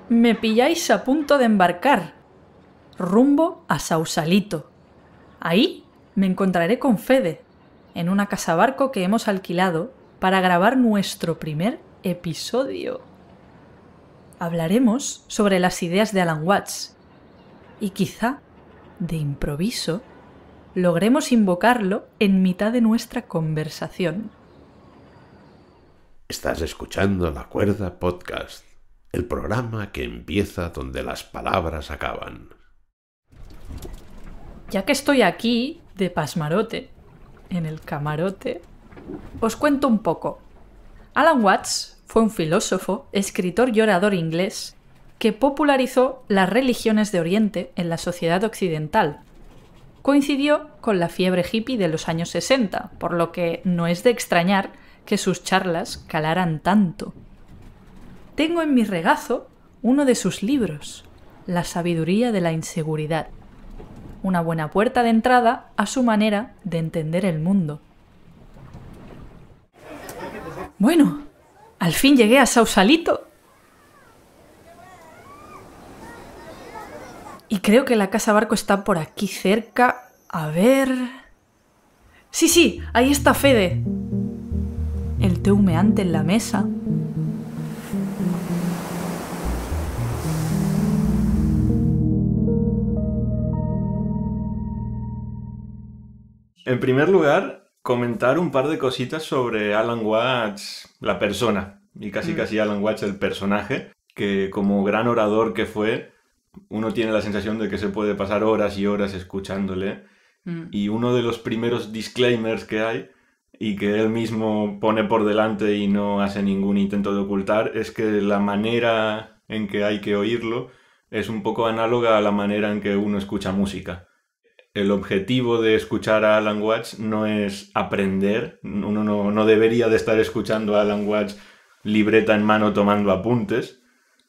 Me pilláis a punto de embarcar, rumbo a Sausalito. Ahí me encontraré con Fede, en una casa barco que hemos alquilado para grabar nuestro primer episodio. Hablaremos sobre las ideas de Alan Watts y quizá, de improviso, logremos invocarlo en mitad de nuestra conversación. Estás escuchando La Cuerda Podcast, el programa que empieza donde las palabras acaban. Ya que estoy aquí, de pasmarote, en el camarote, os cuento un poco. Alan Watts fue un filósofo, escritor y orador inglés que popularizó las religiones de Oriente en la sociedad occidental. Coincidió con la fiebre hippie de los años 60, por lo que no es de extrañar que sus charlas calaran tanto. Tengo en mi regazo uno de sus libros, La sabiduría de la inseguridad. Una buena puerta de entrada a su manera de entender el mundo. Bueno, al fin llegué a Sausalito. Y creo que la casa barco está por aquí cerca. A ver... Sí, ahí está Fede. El té humeante en la mesa. En primer lugar, comentar un par de cositas sobre Alan Watts, la persona, y casi Alan Watts, el personaje, que como gran orador que fue, uno tiene la sensación de que se puede pasar horas y horas escuchándole. Y uno de los primeros disclaimers que hay, y que él mismo pone por delante y no hace ningún intento de ocultar, es que la manera en que hay que oírlo es un poco análoga a la manera en que uno escucha música. El objetivo de escuchar a Alan Watts no es aprender, uno no debería de estar escuchando a Alan Watts libreta en mano tomando apuntes,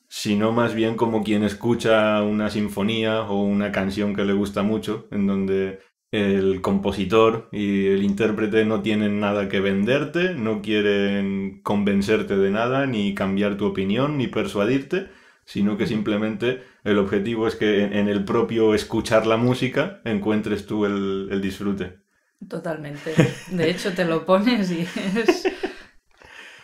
sino más bien como quien escucha una sinfonía o una canción que le gusta mucho, en donde el compositor y el intérprete no tienen nada que venderte, no quieren convencerte de nada, ni cambiar tu opinión, ni persuadirte, sino que simplemente el objetivo es que en el propio escuchar la música encuentres tú el disfrute. Totalmente. De hecho, te lo pones y es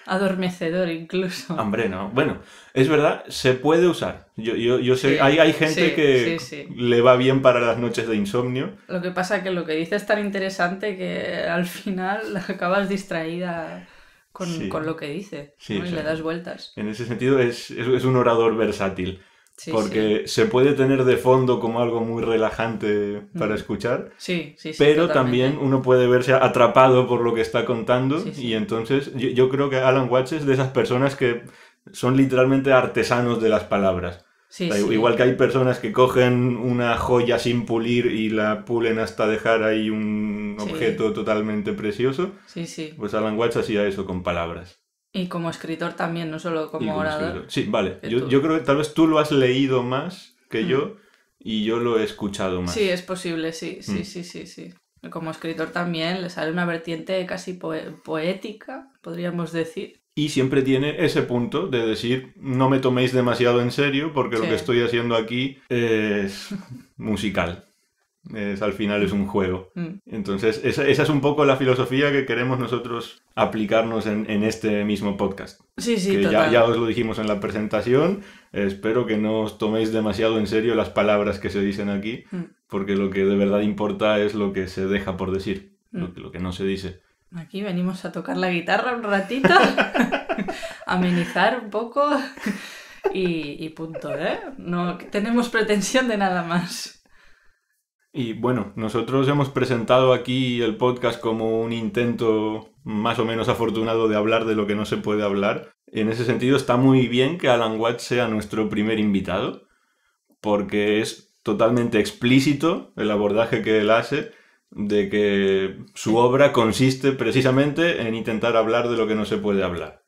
adormecedor incluso. Hombre, no. Bueno, es verdad, se puede usar. Yo sé, sí, hay gente que le va bien para las noches de insomnio. Lo que pasa es que lo que dices es tan interesante que al final acabas distraída con lo que dice, sí, ¿no? Y le das vueltas. En ese sentido es un orador versátil. Porque se puede tener de fondo como algo muy relajante para escuchar, pero totalmente. También uno puede verse atrapado por lo que está contando y entonces yo creo que Alan Watts es de esas personas que son literalmente artesanos de las palabras. Igual que hay personas que cogen una joya sin pulir y la pulen hasta dejar ahí un objeto totalmente precioso, pues Alan Watts hacía eso con palabras. Y como escritor también, no solo como orador. Sí, vale. Yo creo que tal vez tú lo has leído más que yo y yo lo he escuchado más. Sí, es posible, sí. Como escritor también le sale una vertiente casi poética, podríamos decir. Y siempre tiene ese punto de decir, no me toméis demasiado en serio porque lo que estoy haciendo aquí es musical. Al final es un juego. Entonces, esa es un poco la filosofía que queremos nosotros aplicarnos en este mismo podcast. Sí, que total. Ya os lo dijimos en la presentación. Espero que no os toméis demasiado en serio las palabras que se dicen aquí, porque lo que de verdad importa es lo que se deja por decir, lo que no se dice. Aquí venimos a tocar la guitarra un ratito, amenizar un poco y punto, ¿eh? No tenemos pretensión de nada más. Y bueno, nosotros hemos presentado aquí el podcast como un intento más o menos afortunado de hablar de lo que no se puede hablar. En ese sentido está muy bien que Alan Watts sea nuestro primer invitado, porque es totalmente explícito el abordaje que él hace de que su obra consiste precisamente en intentar hablar de lo que no se puede hablar.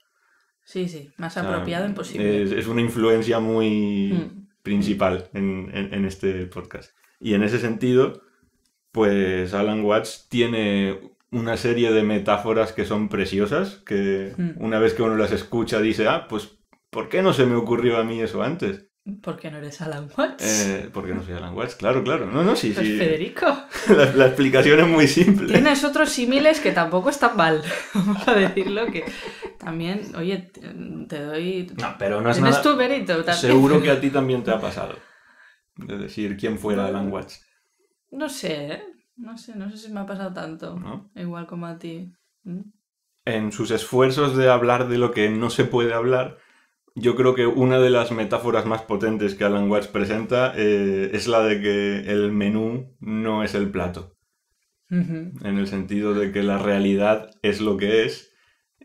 Sí, más apropiado imposible. Es una influencia muy principal en este podcast. Y en ese sentido, pues Alan Watts tiene una serie de metáforas que son preciosas, que una vez que uno las escucha dice, pues ¿por qué no se me ocurrió a mí eso antes? ¿Por qué no eres Alan Watts? Porque no soy Alan Watts, claro. No, sí. Pues Federico. La explicación es muy simple. Tienes otros símiles que tampoco están mal. Vamos a decirlo que también, oye, te doy... No, pero no es Tienes nada... tu mérito también. Seguro que a ti también te ha pasado. De decir quién fuera Alan Watts. No sé, ¿eh? No sé si me ha pasado tanto. ¿No? Igual como a ti. En sus esfuerzos de hablar de lo que no se puede hablar, yo creo que una de las metáforas más potentes que Alan Watts presenta es la de que el menú no es el plato. En el sentido de que la realidad es lo que es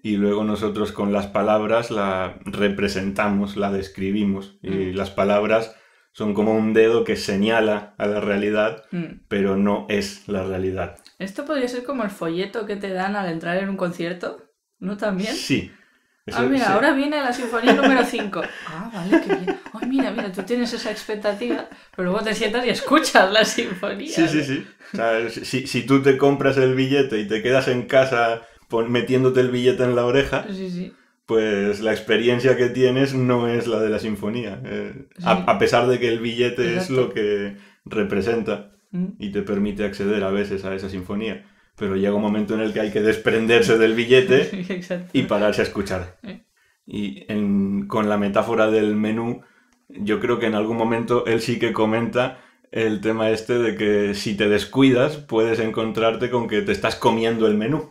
y luego nosotros con las palabras la representamos, la describimos. Y las palabras son como un dedo que señala a la realidad, pero no es la realidad. Esto podría ser como el folleto que te dan al entrar en un concierto, ¿no? ¿También? Sí. Eso, Mira, sí. ahora viene la sinfonía número 5. Vale, qué bien. Ay, mira, tú tienes esa expectativa, pero luego te sientas y escuchas la sinfonía. Sí. O sea, si tú te compras el billete y te quedas en casa metiéndote el billete en la oreja, Sí. pues la experiencia que tienes no es la de la sinfonía. Sí. A pesar de que el billete Exacto. es lo que representa y te permite acceder a veces a esa sinfonía. Pero llega un momento en el que hay que desprenderse del billete Exacto. y pararse a escuchar. Y con la metáfora del menú, yo creo que en algún momento él sí que comenta el tema este de que si te descuidas puedes encontrarte con que te estás comiendo el menú.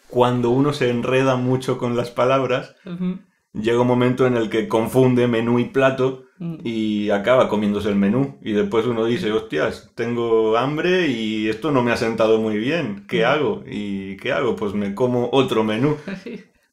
Cuando uno se enreda mucho con las palabras, llega un momento en el que confunde menú y plato y acaba comiéndose el menú. Y después uno dice, hostias, tengo hambre y esto no me ha sentado muy bien. ¿Qué hago? ¿Y qué hago? Pues me como otro menú.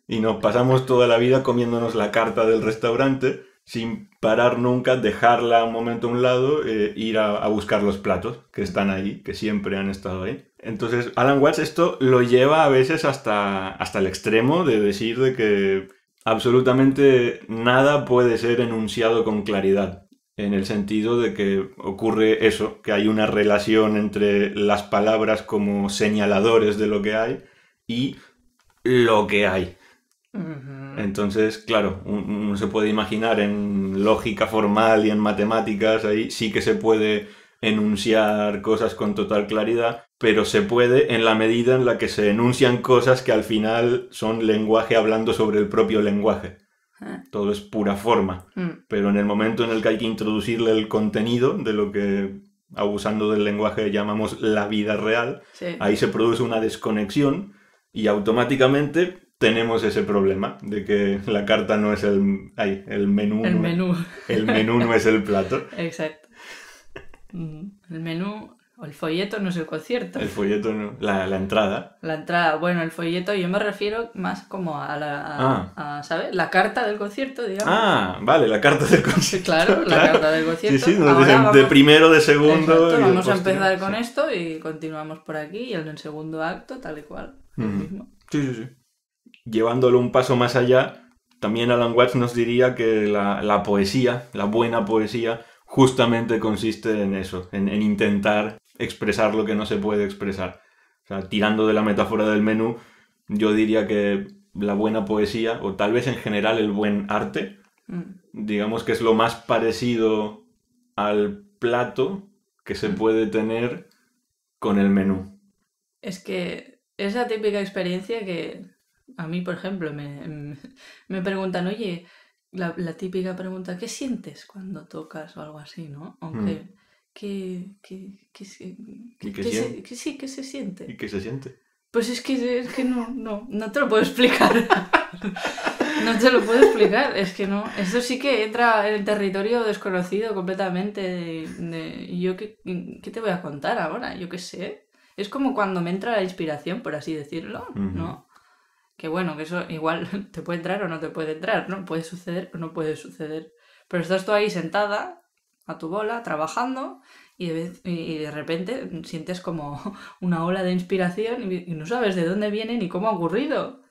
Y nos pasamos toda la vida comiéndonos la carta del restaurante sin parar nunca, dejarla un momento a un lado, ir a buscar los platos que están ahí, que siempre han estado ahí. Entonces, Alan Watts esto lo lleva a veces hasta el extremo de decir de que absolutamente nada puede ser enunciado con claridad, en el sentido de que ocurre eso, que hay una relación entre las palabras como señaladores de lo que hay y lo que hay. Entonces, claro, uno se puede imaginar en lógica formal y en matemáticas, ahí sí que se puede enunciar cosas con total claridad, pero se puede en la medida en la que se enuncian cosas que al final son lenguaje hablando sobre el propio lenguaje. Todo es pura forma, pero en el momento en el que hay que introducirle el contenido de lo que, abusando del lenguaje, llamamos la vida real, ahí se produce una desconexión y automáticamente tenemos ese problema de que la carta no es el menú. El menú no es el plato. Exacto. El menú o el folleto no es el concierto. El folleto no, la entrada. La entrada, bueno, el folleto yo me refiero más como a ¿sabes? La carta del concierto, digamos. Vale, la carta del concierto. Claro, la carta del concierto. Sí, de primero, de segundo. Exacto, vamos a empezar con esto y continuamos por aquí y en el segundo acto tal y cual. Lo mismo. Sí. Llevándolo un paso más allá, también Alan Watts nos diría que la poesía, la buena poesía, justamente consiste en eso, en intentar expresar lo que no se puede expresar. O sea, tirando de la metáfora del menú, yo diría que la buena poesía, o tal vez en general el buen arte, digamos que es lo más parecido al plato que se puede tener con el menú. Es que esa típica experiencia que a mí, por ejemplo, me preguntan, oye, la típica pregunta, ¿qué sientes cuando tocas o algo así, no? Aunque, ¿qué se siente? ¿Y qué se siente? Pues es que no te lo puedo explicar. No te lo puedo explicar, es que no. Eso sí que entra en el territorio desconocido completamente. ¿Y yo qué te voy a contar ahora? Yo qué sé. Es como cuando me entra la inspiración, por así decirlo, ¿no? Que bueno, que eso igual te puede entrar o no te puede entrar, ¿no? Puede suceder o no puede suceder. Pero estás tú ahí sentada, a tu bola, trabajando, y de repente sientes como una ola de inspiración y no sabes de dónde viene ni cómo ha ocurrido.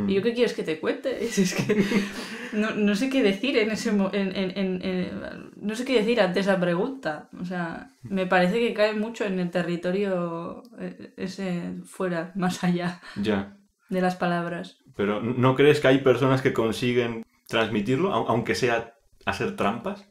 ¿Y yo qué quieres que te cuente? Es que no sé qué decir en ese no sé qué decir ante esa pregunta. O sea, me parece que cae mucho en el territorio ese fuera, más allá de las palabras. Pero ¿no crees que hay personas que consiguen transmitirlo, aunque sea hacer trampas.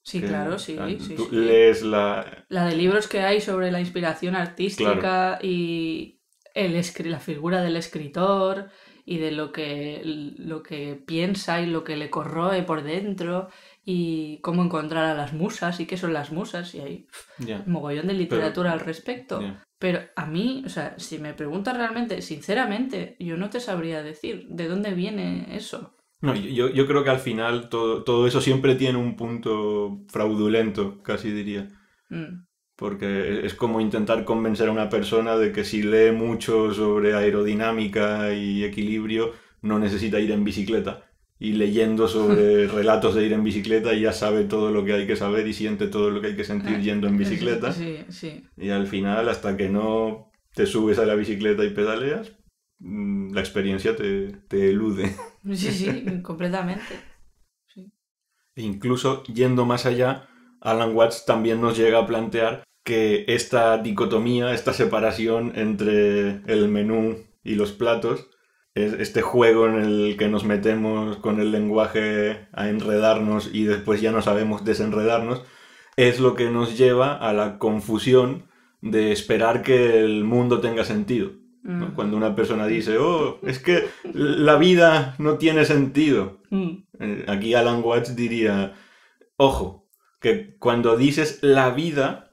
Sí, claro, sí. Tú Sí. lees la... La de libros que hay sobre la inspiración artística Claro. y la figura del escritor y de lo que piensa y lo que le corroe por dentro y cómo encontrar a las musas y qué son las musas y hay Ya. un mogollón de literatura al respecto. Ya. Pero a mí, o sea, si me preguntas realmente, sinceramente, yo no te sabría decir de dónde viene eso. No, yo creo que al final todo eso siempre tiene un punto fraudulento, casi diría. Mm. Porque es como intentar convencer a una persona de que si lee mucho sobre aerodinámica y equilibrio, no necesita ir en bicicleta. Y leyendo sobre relatos de ir en bicicleta ya sabe todo lo que hay que saber y siente todo lo que hay que sentir yendo en bicicleta. Sí. Y al final, hasta que no te subes a la bicicleta y pedaleas, la experiencia te elude. Sí, completamente. Sí. E incluso yendo más allá, Alan Watts también nos llega a plantear que esta dicotomía, esta separación entre el menú y los platos, es este juego en el que nos metemos con el lenguaje a enredarnos y después ya no sabemos desenredarnos, es lo que nos lleva a la confusión de esperar que el mundo tenga sentido, ¿no? Cuando una persona dice, oh, es que la vida no tiene sentido. Aquí Alan Watts diría, ojo, que cuando dices la vida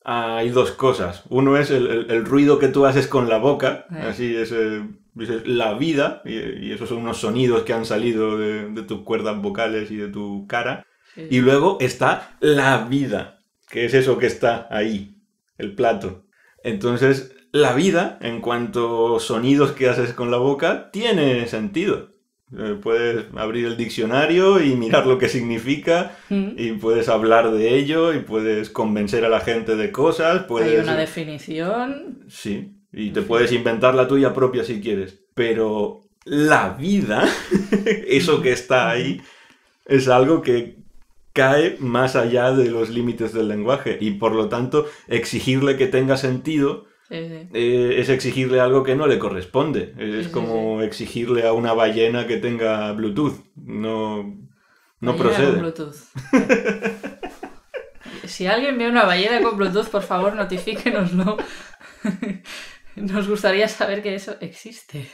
hay dos cosas. Uno es el ruido que tú haces con la boca, así es, dices la vida, y esos son unos sonidos que han salido de tus cuerdas vocales y de tu cara. Sí. Y luego está la vida, que es eso que está ahí, el plato. Entonces, la vida, en cuanto a sonidos que haces con la boca, tiene sentido. Puedes abrir el diccionario y mirar lo que significa y puedes hablar de ello y puedes convencer a la gente de cosas. Hay una definición. Sí, y te puedes inventar la tuya propia si quieres. Pero la vida, eso que está ahí, es algo que cae más allá de los límites del lenguaje y por lo tanto exigirle que tenga sentido es exigirle algo que no le corresponde. Es como exigirle a una ballena que tenga Bluetooth. No procede. Con Bluetooth. Si alguien ve una ballena con Bluetooth, por favor, notifíquenoslo. Nos gustaría saber que eso existe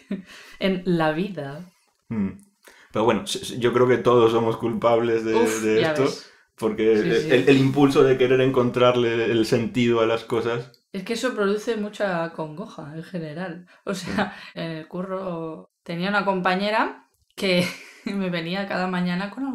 en la vida. Pero bueno, yo creo que todos somos culpables de esto. Ves. Porque el impulso de querer encontrarle el sentido a las cosas... Es que eso produce mucha congoja en general. O sea, en el curro tenía una compañera que me venía cada mañana con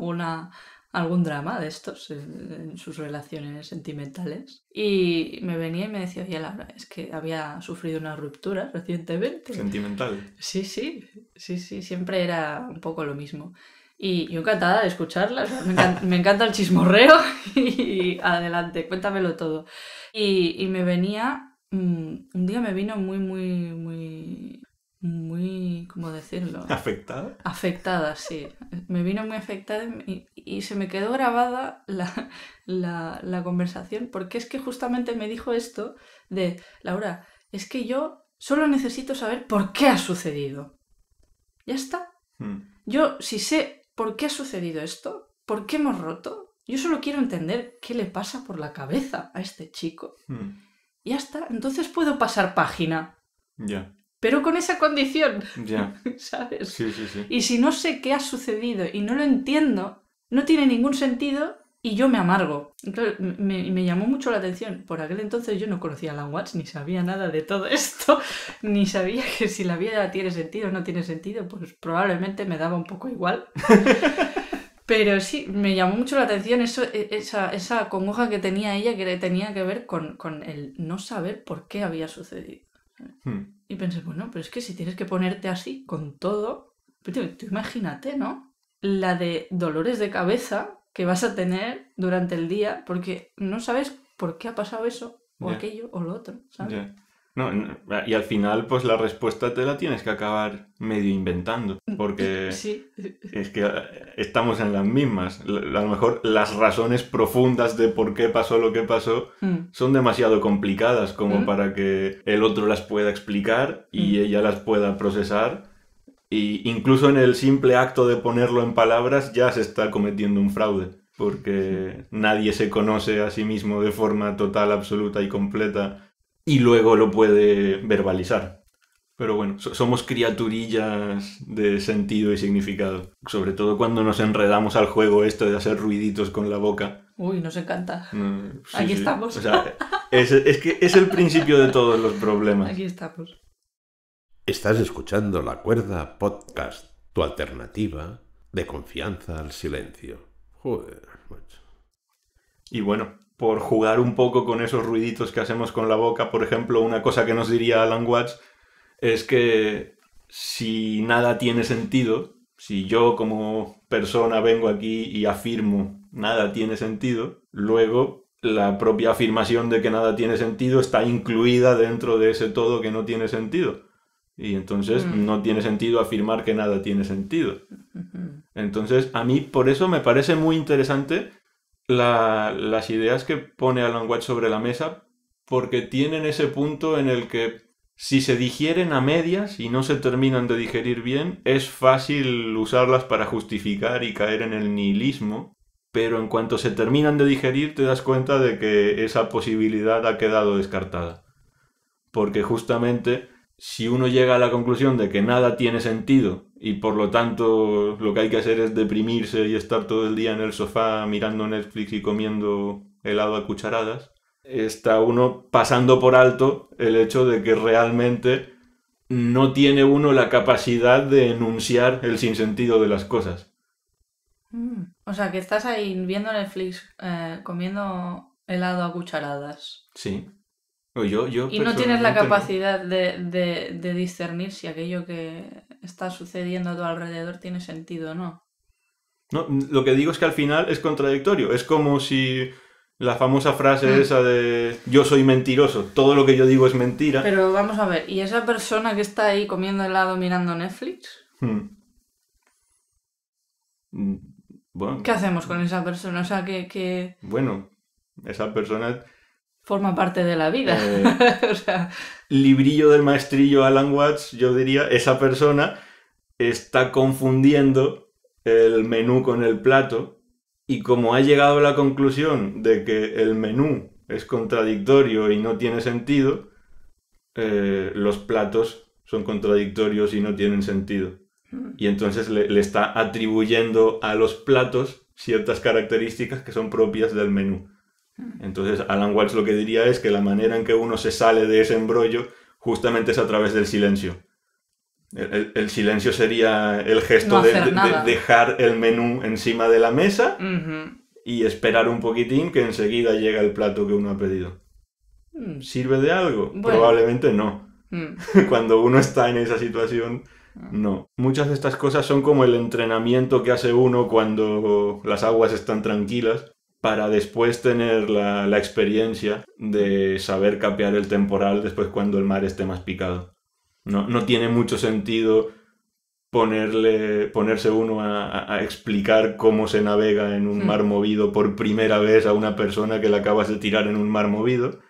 algún drama de estos en sus relaciones sentimentales. Y me venía y me decía, oye Laura, es que había sufrido una ruptura recientemente. Sentimental. Sí, siempre era un poco lo mismo. Y yo encantada de escucharla, o sea, me encanta el chismorreo y adelante, cuéntamelo todo. Y me venía, un día me vino muy, ¿cómo decirlo? ¿Afectada? Afectada, sí. Me vino muy afectada y se me quedó grabada la conversación porque es que justamente me dijo esto de, Laura, es que yo solo necesito saber por qué ha sucedido. Ya está. Yo, si sé por qué ha sucedido esto, por qué hemos roto, yo solo quiero entender qué le pasa por la cabeza a este chico. Ya está, entonces puedo pasar página. Ya. Pero con esa condición. Ya. ¿Sabes? Sí. Y si no sé qué ha sucedido y no lo entiendo, no tiene ningún sentido y yo me amargo. Claro, me llamó mucho la atención. Por aquel entonces yo no conocía a Alan Watts, ni sabía nada de todo esto, ni sabía que si la vida tiene sentido o no tiene sentido, pues probablemente me daba un poco igual. Pero sí, me llamó mucho la atención esa congoja que tenía ella, que tenía que ver con el no saber por qué había sucedido. Y pensé, bueno, pero es que si tienes que ponerte así con todo, tú imagínate, ¿no? La de dolores de cabeza que vas a tener durante el día porque no sabes por qué ha pasado eso o aquello o lo otro, ¿sabes? No, y al final pues la respuesta te la tienes que acabar medio inventando porque sí. Es que estamos en las mismas. A lo mejor las razones profundas de por qué pasó lo que pasó son demasiado complicadas como para que el otro las pueda explicar y ella las pueda procesar. Y incluso en el simple acto de ponerlo en palabras ya se está cometiendo un fraude. porque nadie se conoce a sí mismo de forma total, absoluta y completa y luego lo puede verbalizar. Pero bueno, somos criaturillas de sentido y significado. Sobre todo cuando nos enredamos al juego de hacer ruiditos con la boca. Uy, nos encanta. Sí, Aquí estamos. O sea, es que es el principio de todos los problemas. Aquí estamos. Estás escuchando La Cuerda Podcast, tu alternativa de confianza al silencio. Joder, macho. Y bueno, por jugar un poco con esos ruiditos que hacemos con la boca, por ejemplo, una cosa que nos diría Alan Watts es que si nada tiene sentido, si yo como persona vengo aquí y afirmo nada tiene sentido, luego la propia afirmación de que nada tiene sentido está incluida dentro de ese todo que no tiene sentido. Y entonces no tiene sentido afirmar que nada tiene sentido. Entonces, a mí por eso me parece muy interesante las ideas que pone Alan Watts sobre la mesa, porque tienen ese punto en el que si se digieren a medias y no se terminan de digerir bien, es fácil usarlas para justificar y caer en el nihilismo, pero en cuanto se terminan de digerir te das cuenta de que esa posibilidad ha quedado descartada. Porque justamente si uno llega a la conclusión de que nada tiene sentido y por lo tanto lo que hay que hacer es deprimirse y estar todo el día en el sofá mirando Netflix y comiendo helado a cucharadas, está uno pasando por alto el hecho de que realmente no tiene uno la capacidad de enunciar el sinsentido de las cosas. O sea, que estás ahí viendo Netflix, comiendo helado a cucharadas. Sí. Yo y no tienes la capacidad de discernir si aquello que está sucediendo a tu alrededor tiene sentido o no. No, lo que digo es que al final es contradictorio. Es como si la famosa frase esa de yo soy mentiroso, todo lo que yo digo es mentira. Pero vamos a ver, ¿y esa persona que está ahí comiendo helado mirando Netflix? Bueno, ¿Qué hacemos con esa persona? O sea, que... Bueno, esa persona... forma parte de la vida. O sea... Librillo del maestrillo Alan Watts, yo diría, esa persona está confundiendo el menú con el plato. Y como ha llegado a la conclusión de que el menú es contradictorio y no tiene sentido, los platos son contradictorios y no tienen sentido. Y entonces le está atribuyendo a los platos ciertas características que son propias del menú. Entonces Alan Watts lo que diría es que la manera en que uno se sale de ese embrollo justamente es a través del silencio. El silencio sería el gesto de dejar el menú encima de la mesa y esperar un poquitín que enseguida llega el plato que uno ha pedido. ¿Sirve de algo? Bueno. Probablemente no. Cuando uno está en esa situación, no. Muchas de estas cosas son como el entrenamiento que hace uno cuando las aguas están tranquilas para después tener la experiencia de saber capear el temporal después cuando el mar esté más picado. No tiene mucho sentido ponerse uno a explicar cómo se navega en un mar movido por primera vez a una persona que la acabas de tirar en un mar movido,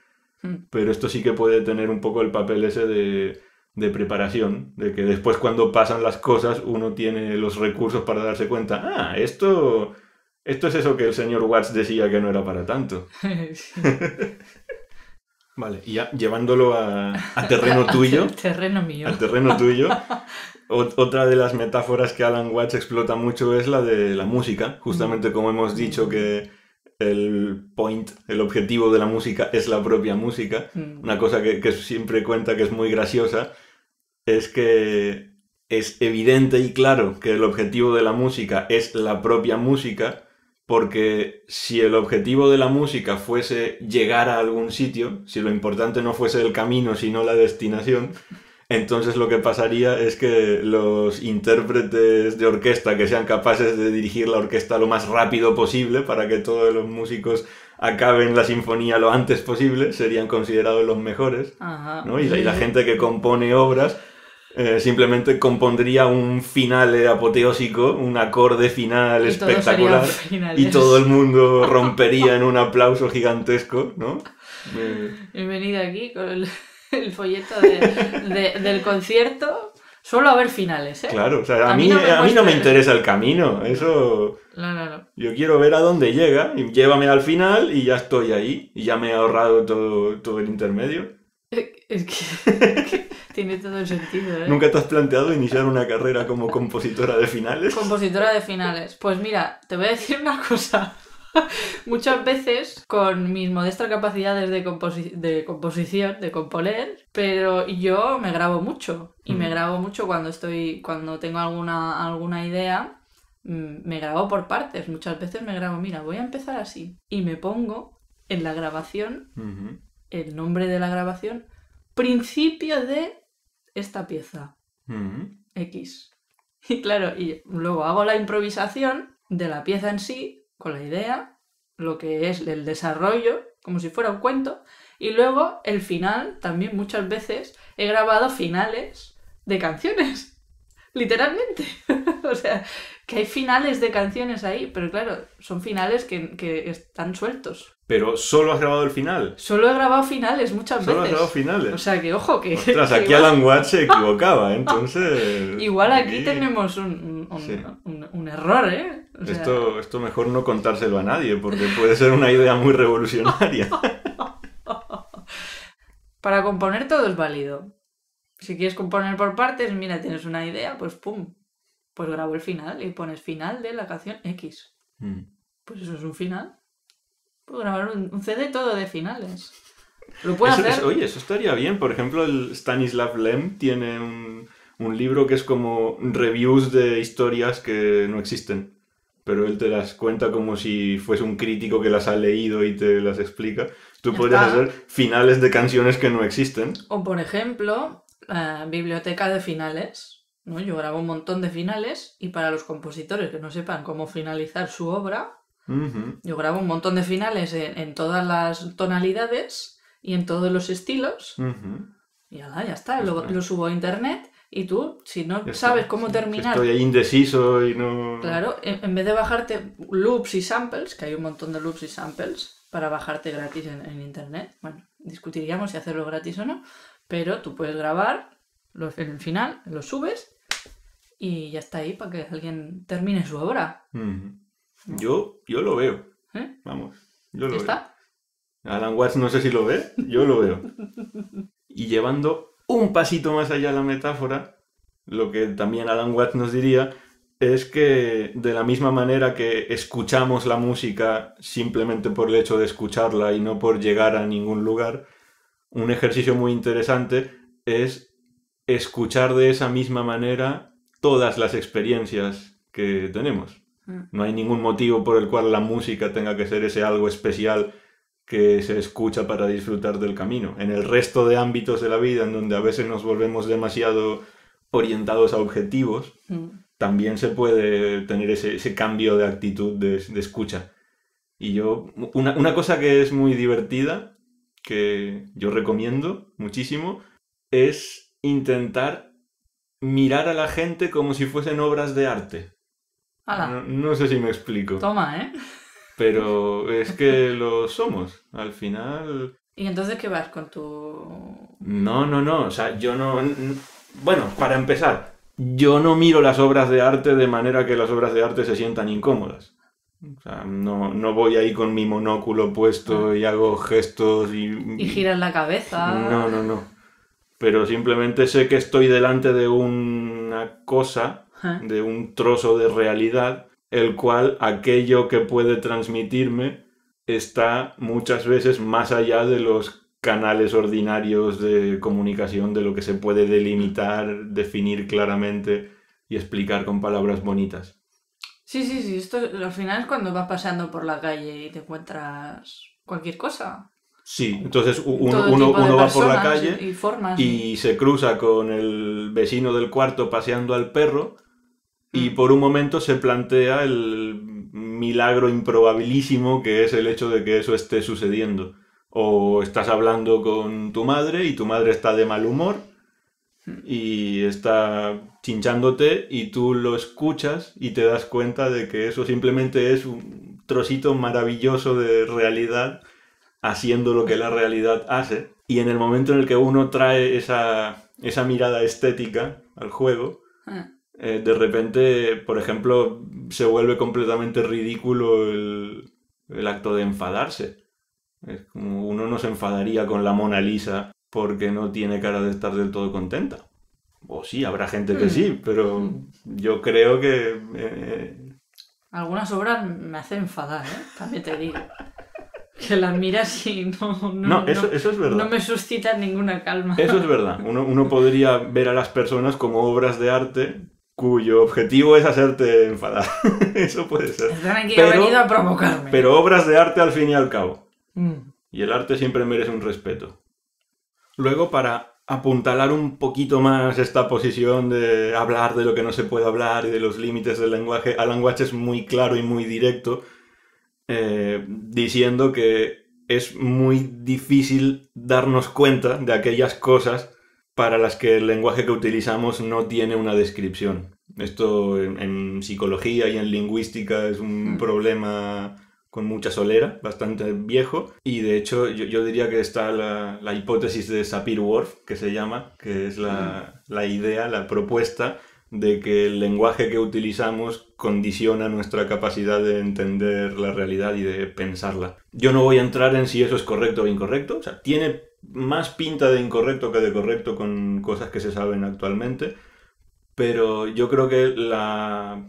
pero esto sí que puede tener un poco el papel ese de preparación, de que después cuando pasan las cosas uno tiene los recursos para darse cuenta, esto es eso que el señor Watts decía que no era para tanto. Vale, y ya llevándolo a terreno tuyo. Al terreno mío. Al terreno tuyo. Otra de las metáforas que Alan Watts explota mucho es la de la música. Justamente como hemos dicho que el objetivo de la música es la propia música. Una cosa que siempre cuenta que es muy graciosa es que es evidente y claro que el objetivo de la música es la propia música. Porque si el objetivo de la música fuese llegar a algún sitio, si lo importante no fuese el camino, sino la destinación, entonces lo que pasaría es que los intérpretes de orquesta que sean capaces de dirigir la orquesta lo más rápido posible para que todos los músicos acaben la sinfonía lo antes posible, serían considerados los mejores. Ajá. ¿No? Y la gente que compone obras simplemente compondría un finale apoteósico, un acorde final espectacular y todo el mundo rompería en un aplauso gigantesco, ¿no? He venido aquí con el folleto del concierto Suelo haber finales, ¿eh? Claro, o sea, a mí mí no me no me cuesta- interesa el camino, eso... No. Yo quiero ver a dónde llega, y llévame al final y ya estoy ahí, y ya me he ahorrado todo el intermedio. Es que tiene todo el sentido, ¿eh? ¿Nunca te has planteado iniciar una carrera como compositora de finales? Compositora de finales. Pues mira, te voy a decir una cosa. Muchas veces, con mis modestas capacidades de composición, de componer, pero yo me grabo mucho. Y me grabo mucho cuando tengo alguna idea, me grabo por partes. Muchas veces me grabo, mira, voy a empezar así. Y me pongo en la grabación, Ujú. el nombre de la grabación, principio de esta pieza. Ujú. X. Y claro, y luego hago la improvisación de la pieza en sí, con la idea, lo que es el desarrollo, como si fuera un cuento, y luego el final, también muchas veces he grabado finales de canciones, literalmente. O sea, que hay finales de canciones ahí, pero claro, son finales que están sueltos. Pero solo has grabado el final. Solo he grabado finales muchas Solo has veces. grabado finales. O sea que, ojo, que... Ostras, que aquí igual- Alan Watts se equivocaba, entonces... Igual aquí tenemos un Sí. error, ¿eh? O sea, Esto mejor no contárselo a nadie, porque puede ser una idea muy revolucionaria. para componer todo es válido. Si quieres componer por partes, mira, tienes una idea, pues pum, pues grabo el final y pones final de la canción X. Mm. Pues eso es un final. Puedo grabar un CD todo de finales. Lo puedo hacer. Oye, eso estaría bien. Por ejemplo, el Stanislav Lem tiene un libro que es como reviews de historias que no existen. Pero él te las cuenta como si fuese un crítico que las ha leído y te las explica. Tú Ya podrías está. hacer finales de canciones que no existen. O por ejemplo, biblioteca de finales. ¿No? Yo grabo un montón de finales y para los compositores que no sepan cómo finalizar su obra, Ujú. yo grabo un montón de finales en todas las tonalidades y en todos los estilos. Ujú. Y ala, ya está, lo subo a internet y tú, si no Ya sabes está. cómo Si terminar, estoy ahí indeciso y no... claro, en vez de bajarte loops y samples, que hay un montón de loops y samples para bajarte gratis en internet, bueno, discutiríamos si hacerlo gratis o no, pero tú puedes grabar en el final, lo subes y ya está ahí para que alguien termine su obra. Ujú. Yo lo veo. ¿Eh? Vamos, yo lo ¿Ya veo. está? Alan Watts no sé si lo ve, yo lo veo. Y llevando un pasito más allá la metáfora, lo que también Alan Watts nos diría es que de la misma manera que escuchamos la música simplemente por el hecho de escucharla y no por llegar a ningún lugar, un ejercicio muy interesante es escuchar de esa misma manera todas las experiencias que tenemos. No hay ningún motivo por el cual la música tenga que ser ese algo especial que se escucha para disfrutar del camino. En el resto de ámbitos de la vida, en donde a veces nos volvemos demasiado orientados a objetivos, también se puede tener ese cambio de actitud de escucha. Y una cosa que es muy divertida, que yo recomiendo muchísimo, es intentar mirar a la gente como si fuesen obras de arte. Ala, No sé si me explico. toma, ¿eh? Pero es que lo somos. Al final... ¿Y entonces qué vas con tu...? No. O sea, yo no... Bueno, para empezar, yo no miro las obras de arte de manera que las obras de arte se sientan incómodas. O sea, no voy ahí con mi monóculo puesto y hago gestos Y giras la cabeza. No. Pero simplemente sé que estoy delante de una cosa, de un trozo de realidad, el cual aquello que puede transmitirme está muchas veces más allá de los canales ordinarios de comunicación, de lo que se puede delimitar, definir claramente y explicar con palabras bonitas. Sí, esto al final es cuando vas paseando por la calle y te encuentras cualquier cosa. Sí, entonces Todo uno tipo de va por la personas calle y formas. y se cruza con el vecino del cuarto paseando al perro y por un momento se plantea el milagro improbabilísimo que es el hecho de que eso esté sucediendo. O estás hablando con tu madre y tu madre está de mal humor y está chinchándote y tú lo escuchas y te das cuenta de que eso simplemente es un trocito maravilloso de realidad haciendo lo que la realidad hace, y en el momento en el que uno trae esa mirada estética al juego, de repente, por ejemplo, se vuelve completamente ridículo el acto de enfadarse. Es como uno no se enfadaría con la Mona Lisa porque no tiene cara de estar del todo contenta. O sí, habrá gente que sí, pero yo creo que... Algunas obras me hacen enfadar, ¿eh? También te digo. Que las miras y eso es verdad. No me suscitan ninguna calma. Eso es verdad. Uno podría ver a las personas como obras de arte cuyo objetivo es hacerte enfadar. Eso puede ser. Que ha venido a provocarme. Pero obras de arte al fin y al cabo. Y el arte siempre merece un respeto. Luego, para apuntalar un poquito más esta posición de hablar de lo que no se puede hablar y de los límites del lenguaje, Alan Watts es muy claro y muy directo, diciendo que es muy difícil darnos cuenta de aquellas cosas para las que el lenguaje que utilizamos no tiene una descripción. Esto en psicología y en lingüística es un problema con mucha solera, bastante viejo, y de hecho yo diría que está la hipótesis de Sapir-Whorf, que se llama, que es la idea, la propuesta de que el lenguaje que utilizamos condiciona nuestra capacidad de entender la realidad y de pensarla. Yo no voy a entrar en si eso es correcto o incorrecto, o sea, tiene más pinta de incorrecto que de correcto con cosas que se saben actualmente, pero yo creo que la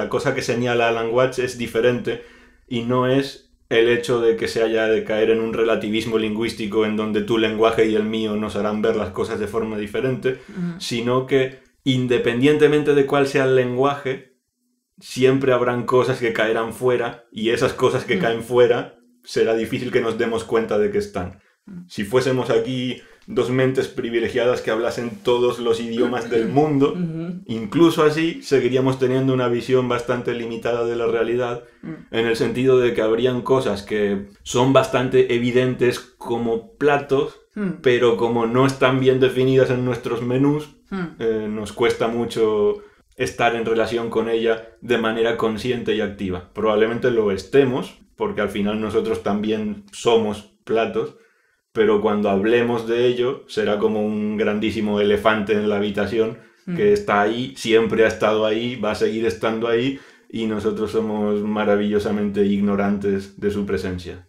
cosa que señala Alan Watts es diferente y no es el hecho de que se haya de caer en un relativismo lingüístico en donde tu lenguaje y el mío nos harán ver las cosas de forma diferente, sino que independientemente de cuál sea el lenguaje, siempre habrán cosas que caerán fuera y esas cosas que caen fuera será difícil que nos demos cuenta de que están. Si fuésemos aquí dos mentes privilegiadas que hablasen todos los idiomas del mundo, incluso así seguiríamos teniendo una visión bastante limitada de la realidad, en el sentido de que habrían cosas que son bastante evidentes como platos, pero como no están bien definidas en nuestros menús, nos cuesta mucho estar en relación con ella de manera consciente y activa. Probablemente lo estemos, porque al final nosotros también somos platos, pero cuando hablemos de ello será como un grandísimo elefante en la habitación que está ahí, siempre ha estado ahí, va a seguir estando ahí y nosotros somos maravillosamente ignorantes de su presencia.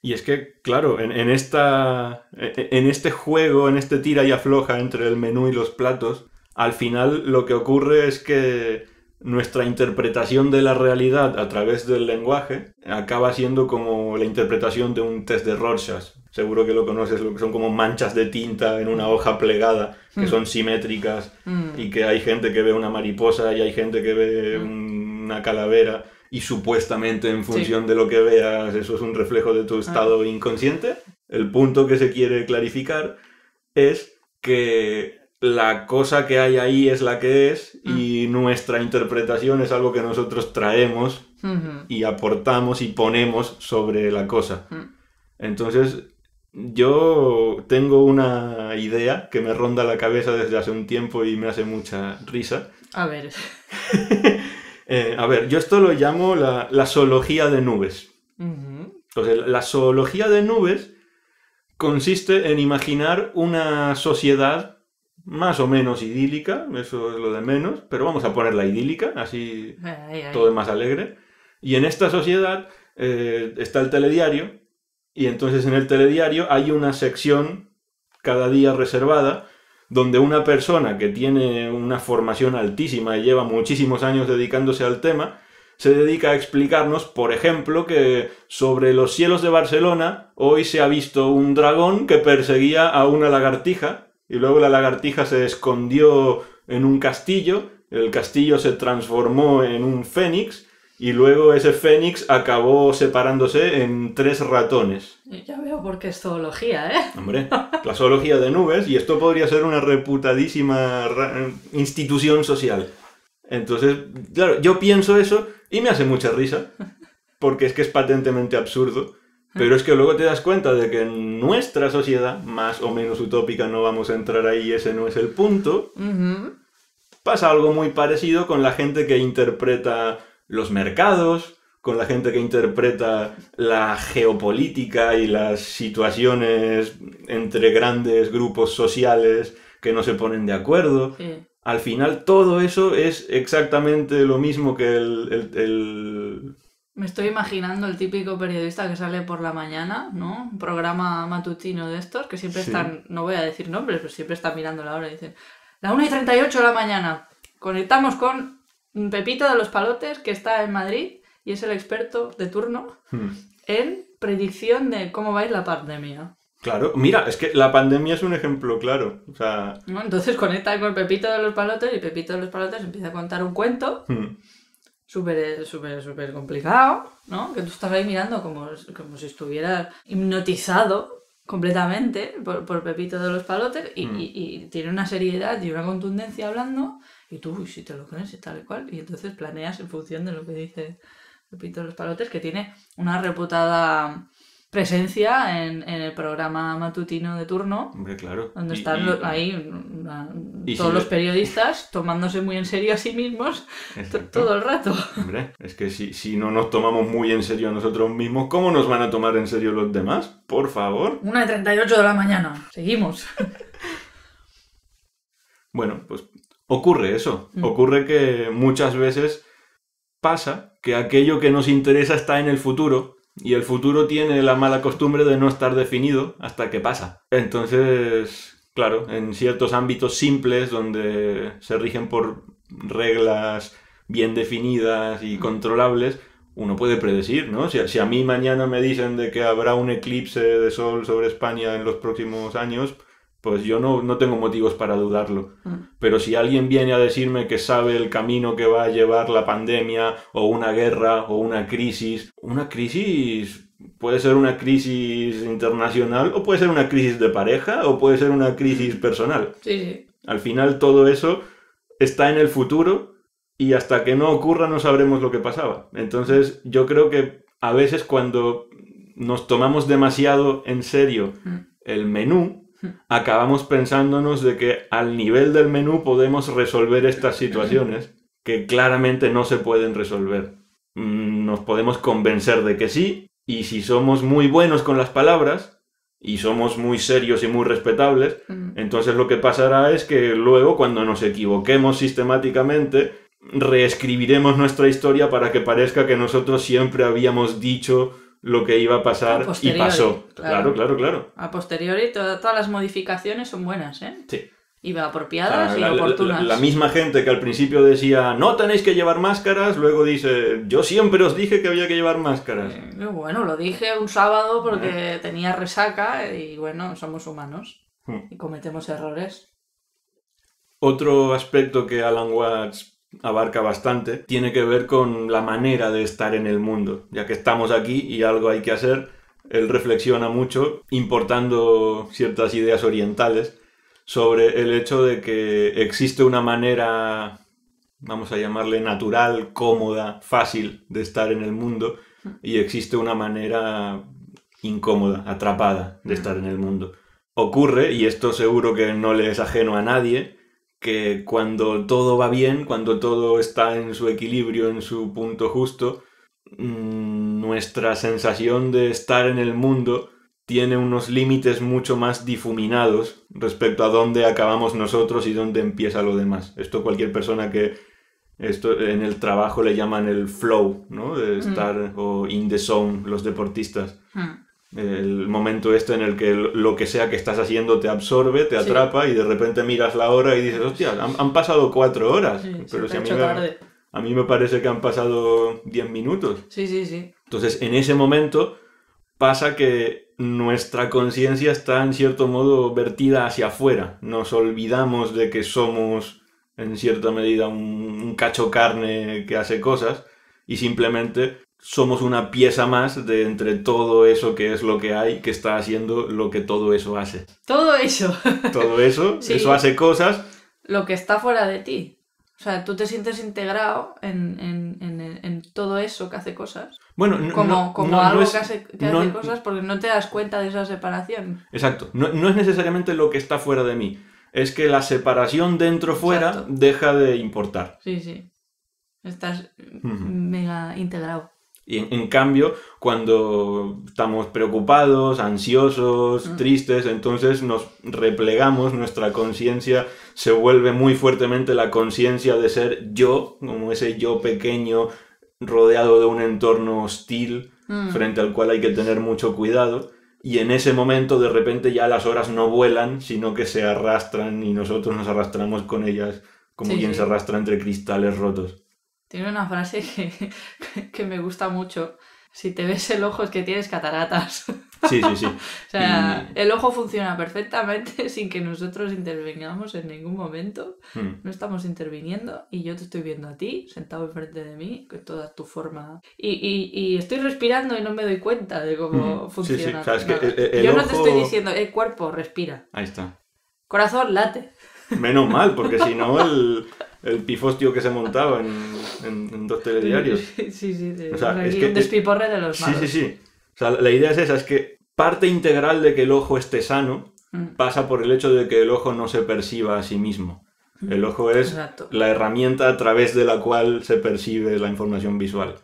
Y es que, claro, en este juego, en este tira y afloja entre el menú y los platos, al final lo que ocurre es que nuestra interpretación de la realidad a través del lenguaje acaba siendo como la interpretación de un test de Rorschach. Seguro que lo conoces, lo que son como manchas de tinta en una hoja plegada, que son simétricas, y que hay gente que ve una mariposa y hay gente que ve una calavera, y supuestamente en función de lo que veas eso es un reflejo de tu estado inconsciente. El punto que se quiere clarificar es que la cosa que hay ahí es la que es y nuestra interpretación es algo que nosotros traemos y aportamos y ponemos sobre la cosa. Entonces, yo tengo una idea que me ronda la cabeza desde hace un tiempo y me hace mucha risa. A ver. Yo esto lo llamo la zoología de nubes. Entonces, la zoología de nubes consiste en imaginar una sociedad más o menos idílica, eso es lo de menos, pero vamos a ponerla idílica, así todo es más alegre. Y en esta sociedad está el telediario, y entonces en el telediario hay una sección cada día reservada donde una persona que tiene una formación altísima y lleva muchísimos años dedicándose al tema, se dedica a explicarnos, por ejemplo, que sobre los cielos de Barcelona hoy se ha visto un dragón que perseguía a una lagartija y luego la lagartija se escondió en un castillo, el castillo se transformó en un fénix y luego ese fénix acabó separándose en 3 ratones. Ya veo por qué es zoología, ¿eh? Hombre, la zoología de nubes, y esto podría ser una reputadísima institución social. Entonces, claro, yo pienso eso y me hace mucha risa, porque es que es patentemente absurdo, pero es que luego te das cuenta de que en nuestra sociedad, más o menos utópica, no vamos a entrar ahí, ese no es el punto, pasa algo muy parecido con la gente que interpreta los mercados con la gente que interpreta la geopolítica y las situaciones entre grandes grupos sociales que no se ponen de acuerdo. Sí. Al final todo eso es exactamente lo mismo que el... Me estoy imaginando el típico periodista que sale por la mañana, ¿no? Un programa matutino de estos, que siempre están, no voy a decir nombres, pero siempre están mirando la hora y dicen, la 1:38 de la mañana, conectamos con Pepito de los Palotes, que está en Madrid y es el experto de turno en predicción de cómo va a ir la pandemia. Claro, mira, es que la pandemia es un ejemplo claro. O sea... ¿No? Entonces conecta con Pepito de los Palotes y Pepito de los Palotes empieza a contar un cuento súper complicado, ¿no? Que tú estás ahí mirando como si estuvieras hipnotizado completamente por Pepito de los Palotes y tiene una seriedad y una contundencia hablando y tú, uy, si te lo crees y tal y cual, y entonces planeas en función de lo que dice Pepito de los Palotes, que tiene una reputada presencia en el programa matutino de turno. Hombre, claro. Donde están ahí todos los periodistas tomándose muy en serio a sí mismos todo el rato. Hombre, es que si no nos tomamos muy en serio a nosotros mismos, ¿cómo nos van a tomar en serio los demás? Por favor. 1:38 de la mañana. Seguimos. Bueno, pues ocurre eso. Ocurre que muchas veces pasa que aquello que nos interesa está en el futuro y el futuro tiene la mala costumbre de no estar definido hasta que pasa. Entonces, claro, en ciertos ámbitos simples donde se rigen por reglas bien definidas y controlables, uno puede predecir, ¿no? Si a mí mañana me dicen de que habrá un eclipse de sol sobre España en los próximos años, pues yo no tengo motivos para dudarlo. Pero si alguien viene a decirme que sabe el camino que va a llevar la pandemia, o una guerra, o una crisis puede ser una crisis internacional, o puede ser una crisis de pareja, o puede ser una crisis personal. Sí. Al final todo eso está en el futuro y hasta que no ocurra no sabremos lo que pasaba. Entonces yo creo que a veces cuando nos tomamos demasiado en serio el menú, acabamos pensándonos de que al nivel del menú podemos resolver estas situaciones que claramente no se pueden resolver. Nos podemos convencer de que sí, y si somos muy buenos con las palabras y somos muy serios y muy respetables, entonces lo que pasará es que luego, cuando nos equivoquemos sistemáticamente, reescribiremos nuestra historia para que parezca que nosotros siempre habíamos dicho lo que iba a pasar y pasó. Claro. A posteriori todas las modificaciones son buenas, ¿eh? Sí. Y apropiadas y oportunas. La misma gente que al principio decía no tenéis que llevar máscaras, luego dice yo siempre os dije que había que llevar máscaras. Bueno, lo dije un sábado porque tenía resaca y bueno, somos humanos y cometemos errores. Otro aspecto que Alan Watts abarca bastante, tiene que ver con la manera de estar en el mundo. Ya que estamos aquí y algo hay que hacer, él reflexiona mucho, importando ciertas ideas orientales, sobre el hecho de que existe una manera, vamos a llamarle natural, cómoda, fácil de estar en el mundo, y existe una manera incómoda, atrapada de estar en el mundo. Ocurre, y esto seguro que no le es ajeno a nadie, que cuando todo va bien, cuando todo está en su equilibrio, en su punto justo, nuestra sensación de estar en el mundo tiene unos límites mucho más difuminados respecto a dónde acabamos nosotros y dónde empieza lo demás. Esto cualquier persona que en el trabajo le llaman el flow, ¿no? De estar o in the zone, los deportistas. El momento en el que lo que sea que estás haciendo te absorbe, te atrapa y de repente miras la hora y dices, hostia, han pasado 4 horas. Sí, pero si a mí me parece que han pasado 10 minutos. Sí. Entonces, en ese momento pasa que nuestra conciencia está en cierto modo vertida hacia afuera. Nos olvidamos de que somos en cierta medida un cacho carne que hace cosas y simplemente somos una pieza más de entre todo eso que es lo que hay, que está haciendo lo que todo eso hace. Todo eso. Todo eso, sí. Eso hace cosas. Lo que está fuera de ti. O sea, tú te sientes integrado en todo eso que hace cosas. Bueno, como algo que hace cosas porque no te das cuenta de esa separación. Exacto. No es necesariamente lo que está fuera de mí. Es que la separación dentro-fuera deja de importar. Sí. Estás mega integrado. Y en cambio, cuando estamos preocupados, ansiosos, tristes, entonces nos replegamos, nuestra conciencia se vuelve muy fuertemente la conciencia de ser yo, como ese yo pequeño rodeado de un entorno hostil frente al cual hay que tener mucho cuidado. Y en ese momento de repente ya las horas no vuelan, sino que se arrastran y nosotros nos arrastramos con ellas como quien se arrastra entre cristales rotos. Tiene una frase que me gusta mucho. Si te ves el ojo es que tienes cataratas. Sí. O sea, el ojo funciona perfectamente sin que nosotros intervengamos en ningún momento. No estamos interviniendo y yo te estoy viendo a ti, sentado enfrente de mí, con toda tu forma. Y estoy respirando y no me doy cuenta de cómo funciona. O sea, es que yo ojo... no te estoy diciendo, cuerpo, respira. Ahí está. Corazón, late. Menos mal, porque si no el pifostio que se montaba en 2 telediarios. Sí. O sea, aquí es que, un despiporre de los malos. Sí. O sea, la idea es esa, es que parte integral de que el ojo esté sano pasa por el hecho de que el ojo no se perciba a sí mismo. El ojo es la herramienta a través de la cual se percibe la información visual.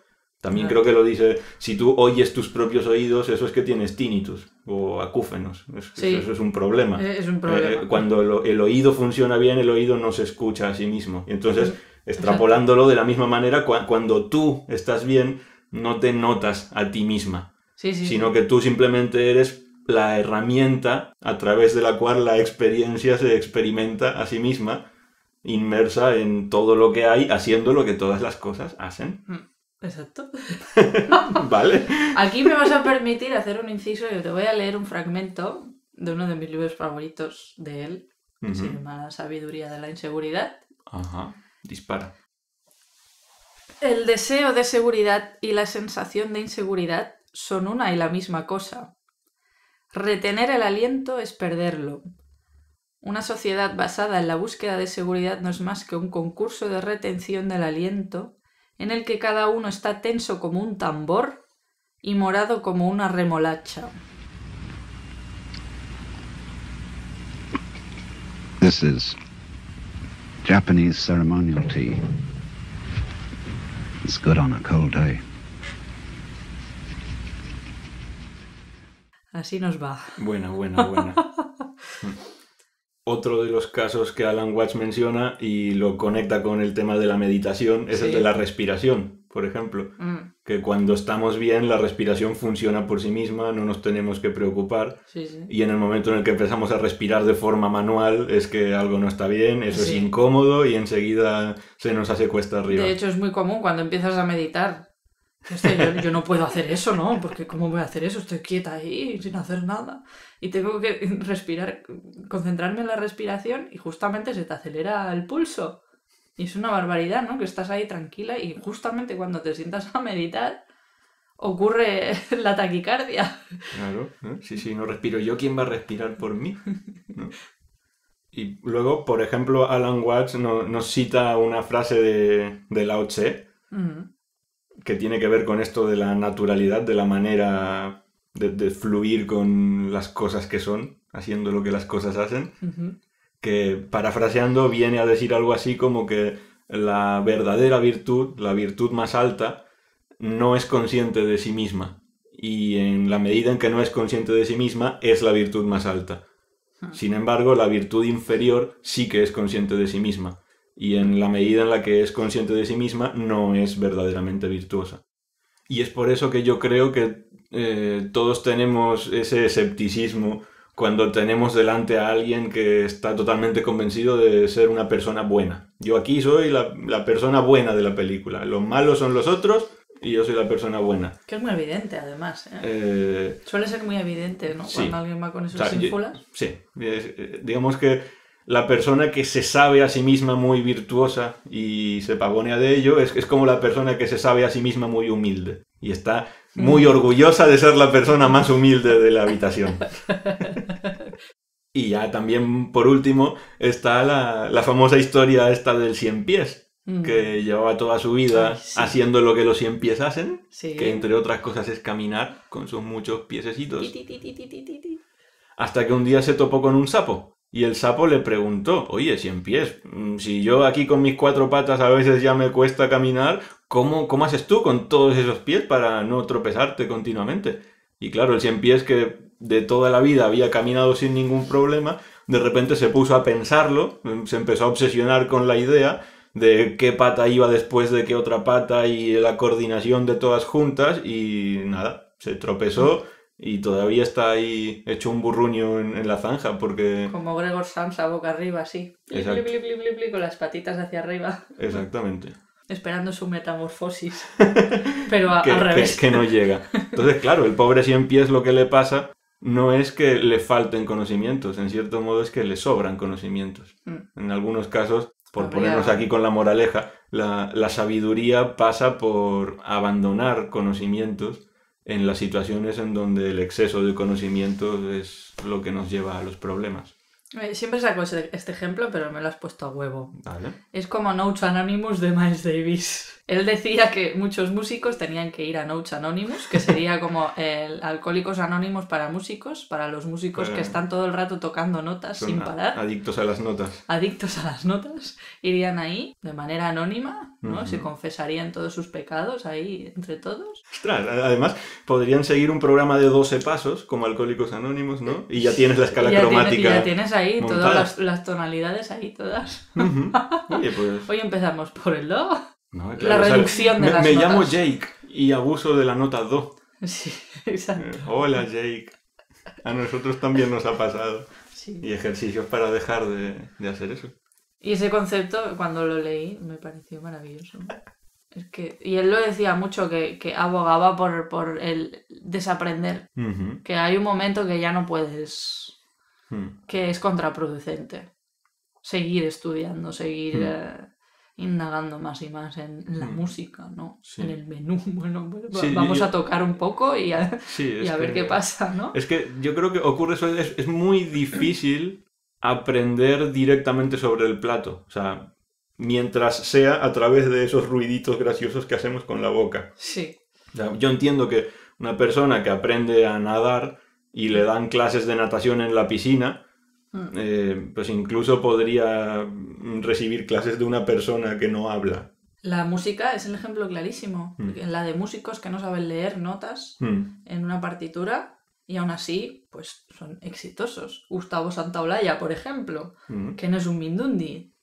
También creo que lo dice, si tú oyes tus propios oídos, eso es que tienes tinnitus o acúfenos. Eso es un problema. Es un problema. Cuando el oído funciona bien, el oído no se escucha a sí mismo. Y entonces, extrapolándolo de la misma manera, cuando tú estás bien, no te notas a ti misma. Sino que tú simplemente eres la herramienta a través de la cual la experiencia se experimenta a sí misma, inmersa en todo lo que hay, haciendo lo que todas las cosas hacen. Exacto. Vale. Aquí me vas a permitir hacer un inciso y te voy a leer un fragmento de uno de mis libros favoritos de él, que se llama La sabiduría de la inseguridad. Ajá, dispara. El deseo de seguridad y la sensación de inseguridad son una y la misma cosa. Retener el aliento es perderlo. Una sociedad basada en la búsqueda de seguridad no es más que un concurso de retención del aliento en el que cada uno está tenso como un tambor y morado como una remolacha. This is Japanese ceremonial tea. It's good on a cold day. Así nos va. Buena. Otro de los casos que Alan Watts menciona y lo conecta con el tema de la meditación es el de la respiración, por ejemplo. Que cuando estamos bien, la respiración funciona por sí misma, no nos tenemos que preocupar. Y en el momento en el que empezamos a respirar de forma manual es que algo no está bien, eso es incómodo y enseguida se nos hace cuesta arriba. De hecho, es muy común cuando empiezas a meditar. Yo no puedo hacer eso, ¿no? Porque ¿cómo voy a hacer eso? Estoy quieta ahí sin hacer nada. Y tengo que respirar, concentrarme en la respiración y justamente se te acelera el pulso. Y es una barbaridad, ¿no? Que estás ahí tranquila y justamente cuando te sientas a meditar ocurre la taquicardia. Claro, ¿eh? Sí, no respiro yo, ¿quién va a respirar por mí? ¿No? Y luego, por ejemplo, Alan Watts nos cita una frase de Lao Tse, que tiene que ver con esto de la naturalidad, de la manera de fluir con las cosas que son, haciendo lo que las cosas hacen, que parafraseando viene a decir algo así como que la verdadera virtud, la virtud más alta, no es consciente de sí misma. Y en la medida en que no es consciente de sí misma, es la virtud más alta. Sin embargo, la virtud inferior sí que es consciente de sí misma. Y en la medida en la que es consciente de sí misma, no es verdaderamente virtuosa. Y es por eso que yo creo que todos tenemos ese escepticismo cuando tenemos delante a alguien que está totalmente convencido de ser una persona buena. Yo aquí soy la persona buena de la película. Los malos son los otros y yo soy la persona buena. Que es muy evidente, además. Suele ser muy evidente, ¿no? Sí. Cuando alguien va con esos ínfulas. Sí. Digamos que la persona que se sabe a sí misma muy virtuosa y se pavonea de ello es como la persona que se sabe a sí misma muy humilde. Y está muy orgullosa de ser la persona más humilde de la habitación. Y ya también, por último, está la famosa historia esta del 100 pies. Que llevaba toda su vida haciendo lo que los 100 pies hacen, que entre otras cosas es caminar con sus muchos piececitos. Hasta que un día se topó con un sapo. Y el sapo le preguntó, oye, 100 pies, si yo aquí con mis 4 patas a veces ya me cuesta caminar, ¿cómo haces tú con todos esos pies para no tropezarte continuamente? Y claro, el 100 pies que de toda la vida había caminado sin ningún problema, de repente se puso a pensarlo, se empezó a obsesionar con la idea de qué pata iba después de qué otra pata y la coordinación de todas juntas y nada, se tropezó y todavía está ahí hecho un burruño en la zanja porque... Como Gregor Samsa, boca arriba, así. Exacto. Pli, pli, pli, pli, con las patitas hacia arriba. Exactamente. Esperando su metamorfosis. Pero al Que revés. no llega. Entonces, claro, el pobre 100 pies lo que le pasa no es que le falten conocimientos, en cierto modo es que le sobran conocimientos. En algunos casos, por ponernos aquí con la moraleja, la sabiduría pasa por abandonar conocimientos en las situaciones en donde el exceso de conocimientos es lo que nos lleva a los problemas. Siempre saco este ejemplo, pero me lo has puesto a huevo. ¿Vale? Es como Notes Anonymous de Miles Davis. Él decía que muchos músicos tenían que ir a Notes Anonymous, que sería como el Alcohólicos Anónimos para músicos, para los músicos que están todo el rato tocando notas sin parar. Adictos a las notas. Adictos a las notas. Irían ahí de manera anónima, ¿no? Se confesarían todos sus pecados ahí entre todos. Ostras, además podrían seguir un programa de 12 pasos como Alcohólicos Anónimos, ¿no? Y ya tienes la escala cromática. Ya tienes ahí montada. todas las tonalidades ahí todas. Oye, pues... Hoy empezamos por el do. No, La reducción de las me notas. llamo Jake y abuso de la nota do. Sí, exacto. Hola, Jake. A nosotros también nos ha pasado. Sí. Y ejercicios para dejar de hacer eso. Y ese concepto, cuando lo leí, me pareció maravilloso. Es que, y él lo decía mucho, que abogaba por el desaprender. Que hay un momento que ya no puedes... que es contraproducente. Seguir estudiando, seguir indagando más y más en la música, ¿no? Sí. En el menú. Bueno, sí, vamos a tocar un poco y a ver qué pasa, ¿no? Es que yo creo que ocurre eso, es muy difícil aprender directamente sobre el plato. O sea, mientras sea a través de esos ruiditos graciosos que hacemos con la boca. Sí. O sea, yo entiendo que una persona que aprende a nadar y le dan clases de natación en la piscina, pues incluso podría recibir clases de una persona que no habla. La música es el ejemplo clarísimo. La de músicos que no saben leer notas en una partitura y aún así pues son exitosos. Gustavo Santaolalla, por ejemplo, que no es un mindundi,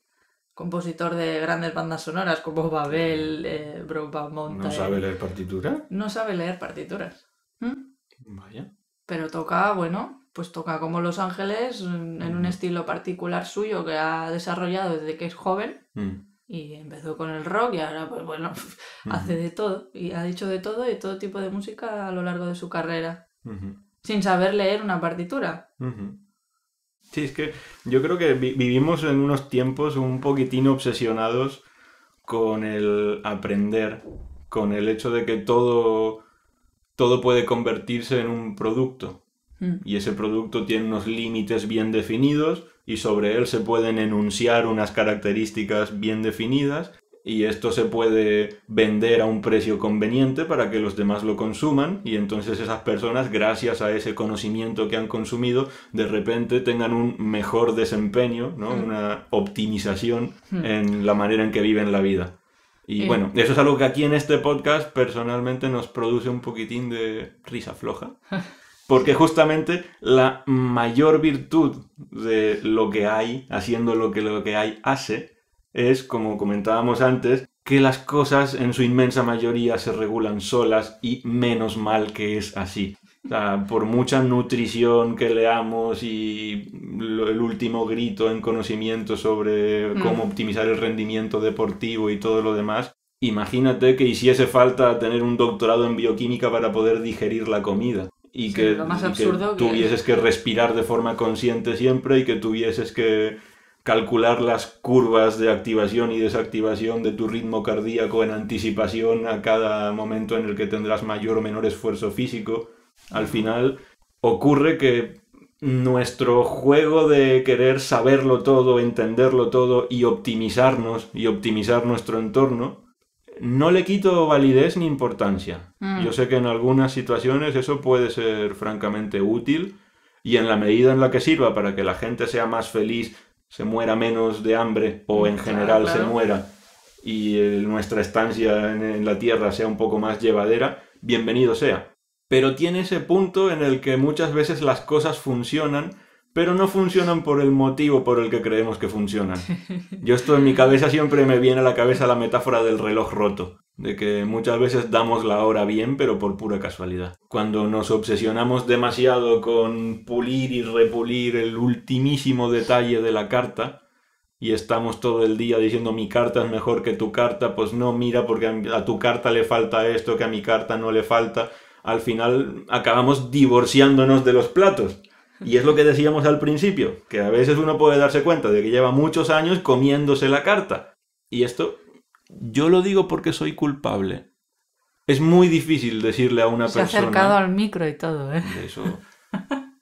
compositor de grandes bandas sonoras como Babel, Brokeback Mountain. ¿No sabe leer partitura? No sabe leer partituras. Vaya. Pero toca, bueno, pues toca como Los Ángeles en un estilo particular suyo que ha desarrollado desde que es joven y empezó con el rock y ahora, pues bueno, hace de todo y ha dicho de todo y todo tipo de música a lo largo de su carrera sin saber leer una partitura. Sí, es que yo creo que vivimos en unos tiempos un poquitín obsesionados con el aprender, con el hecho de que todo puede convertirse en un producto. Y ese producto tiene unos límites bien definidos y sobre él se pueden enunciar unas características bien definidas y esto se puede vender a un precio conveniente para que los demás lo consuman y entonces esas personas, gracias a ese conocimiento que han consumido, de repente tengan un mejor desempeño, ¿no? Una optimización en la manera en que viven la vida. Y bueno, eso es algo que aquí en este podcast personalmente nos produce un poquitín de risa floja. Porque justamente la mayor virtud de lo que hay, haciendo lo que hay hace, es, como comentábamos antes, que las cosas en su inmensa mayoría se regulan solas y menos mal que es así. O sea, por mucha nutrición que leamos y el último grito en conocimiento sobre cómo optimizar el rendimiento deportivo y todo lo demás, imagínate que hiciese falta tener un doctorado en bioquímica para poder digerir la comida. Y que tuvieses que respirar de forma consciente siempre y que tuvieses que calcular las curvas de activación y desactivación de tu ritmo cardíaco en anticipación a cada momento en el que tendrás mayor o menor esfuerzo físico. Al final ocurre que nuestro juego de querer saberlo todo, entenderlo todo y optimizarnos y optimizar nuestro entorno, no le quito validez ni importancia. Yo sé que en algunas situaciones eso puede ser francamente útil y en la medida en la que sirva para que la gente sea más feliz, se muera menos de hambre o en general se muera y nuestra estancia en la Tierra sea un poco más llevadera, bienvenido sea. Pero tiene ese punto en el que muchas veces las cosas funcionan, pero no funcionan por el motivo por el que creemos que funcionan. Yo esto en mi cabeza siempre me viene a la cabeza la metáfora del reloj roto, de que muchas veces damos la hora bien, pero por pura casualidad. Cuando nos obsesionamos demasiado con pulir y repulir el ultimísimo detalle de la carta, y estamos todo el día diciendo mi carta es mejor que tu carta, pues no, mira, porque a tu carta le falta esto, que a mi carta no le falta. Al final acabamos divorciándonos de los platos. Y es lo que decíamos al principio, que a veces uno puede darse cuenta de que lleva muchos años comiéndose la carta. Y esto, yo lo digo porque soy culpable. Es muy difícil decirle a una persona... Se ha acercado al micro y todo, ¿eh? Eso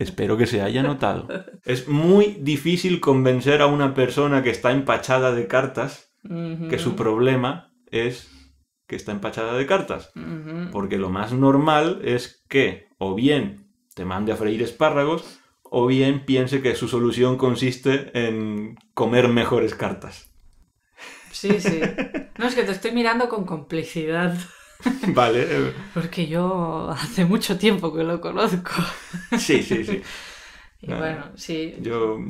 espero que se haya notado. Es muy difícil convencer a una persona que está empachada de cartas que su problema es que está empachada de cartas. Porque lo más normal es que o bien te mande a freír espárragos o bien piense que su solución consiste en comer mejores cartas. Sí, sí. No, es que te estoy mirando con complicidad. Vale. Porque yo hace mucho tiempo que lo conozco. Sí, sí, sí. Y bueno, sí.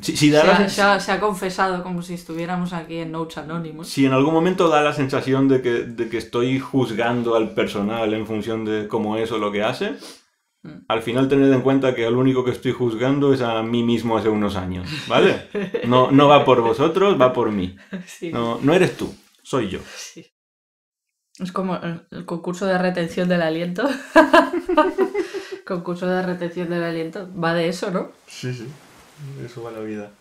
Se ha confesado como si estuviéramos aquí en Notes Anonymous. Si en algún momento da la sensación de que estoy juzgando al personal en función de cómo es o lo que hace, al final tened en cuenta que al único que estoy juzgando es a mí mismo hace unos años, ¿vale? No va por vosotros, va por mí. Sí. No eres tú, soy yo. Sí. Es como el concurso de retención del aliento. Concurso de retención del aliento. Va de eso, ¿no? Sí, sí. Eso va la vida.